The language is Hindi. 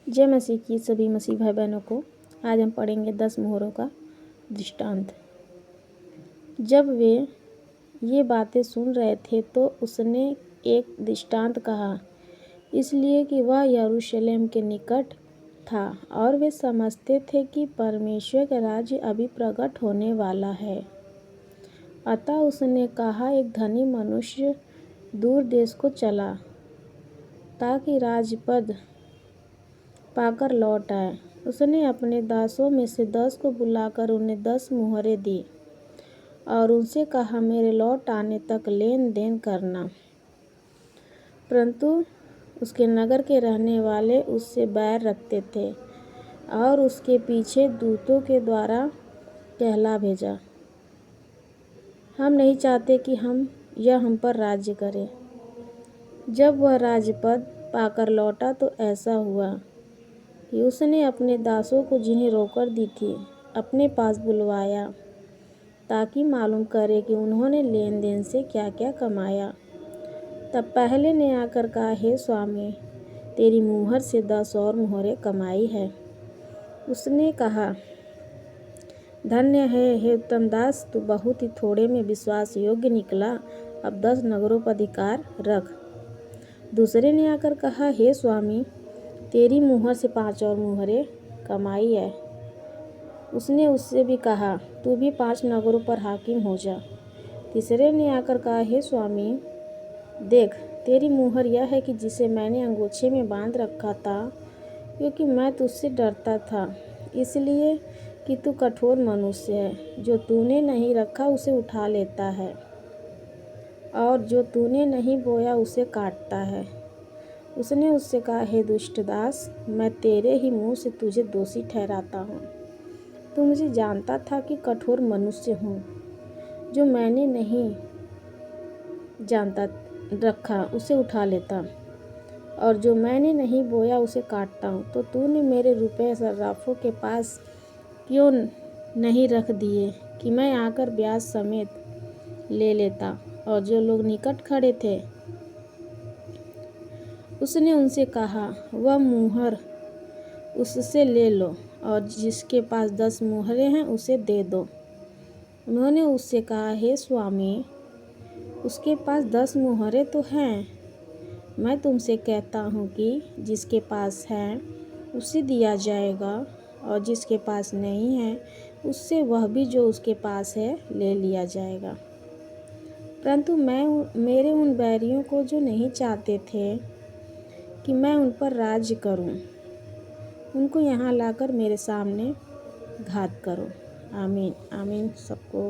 जय मसीह की सभी मसीह भाई बहनों को। आज हम पढ़ेंगे 10 मोहरों का दृष्टांत। जब वे ये बातें सुन रहे थे तो उसने एक दृष्टांत कहा, इसलिए कि वह यरूशलेम के निकट था और वे समझते थे कि परमेश्वर का राज्य अभी प्रकट होने वाला है। अतः उसने कहा, एक धनी मनुष्य दूर देश को चला ताकि राजपद पाकर लौट आए। उसने अपने दासों में से 10 को बुलाकर उन्हें 10 मुहरें दी और उनसे कहा, मेरे लौट आने तक लेन देन करना। परंतु उसके नगर के रहने वाले उससे बैर रखते थे और उसके पीछे दूतों के द्वारा कहला भेजा, हम नहीं चाहते कि हम पर राज्य करे। जब वह राजपद पाकर लौटा तो ऐसा हुआ कि उसने अपने दासों को, जिन्हें रोकड़ दी थी, अपने पास बुलवाया ताकि मालूम करे कि उन्होंने लेन देन से क्या क्या कमाया। तब पहले ने आकर कहा, हे स्वामी, तेरी मुहर से 10 और मुहरें कमाई है। उसने कहा, धन्य है हे उत्तम दास, तू बहुत ही थोड़े में विश्वास योग्य निकला, अब 10 नगरों पर अधिकार रख। दूसरे ने आकर कहा, हे स्वामी, तेरी मुहर से 5 और मुहरें कमाई है। उसने उससे भी कहा, तू भी 5 नगरों पर हाकिम हो जा। तीसरे ने आकर कहा, हे स्वामी, देख, तेरी मुहर यह है कि जिसे मैंने अंगोछे में बांध रखा था, क्योंकि मैं तुझसे डरता था, इसलिए कि तू कठोर मनुष्य है। जो तूने नहीं रखा उसे उठा लेता है और जो तूने नहीं बोया उसे काटता है। उसने उससे कहा, हे दुष्ट दास, मैं तेरे ही मुँह से तुझे दोषी ठहराता हूँ। तू मुझे जानता था कि कठोर मनुष्य हूँ, जो मैंने नहीं जानता रखा उसे उठा लेता और जो मैंने नहीं बोया उसे काटता हूँ। तो तूने मेरे रुपये सर्राफों के पास क्यों नहीं रख दिए कि मैं आकर ब्याज समेत ले लेता? और जो लोग निकट खड़े थे, उसने उनसे कहा, वह मुहर उससे ले लो और जिसके पास 10 मुहरें हैं उसे दे दो। उन्होंने उससे कहा, हे स्वामी, उसके पास 10 मुहरें तो हैं। मैं तुमसे कहता हूँ कि जिसके पास है उसे दिया जाएगा और जिसके पास नहीं है उससे वह भी जो उसके पास है ले लिया जाएगा। परंतु मेरे उन बैरियों को, जो नहीं चाहते थे कि मैं उन पर राज्य करूं, उनको यहाँ लाकर मेरे सामने घात करो। आमीन आमीन। सबको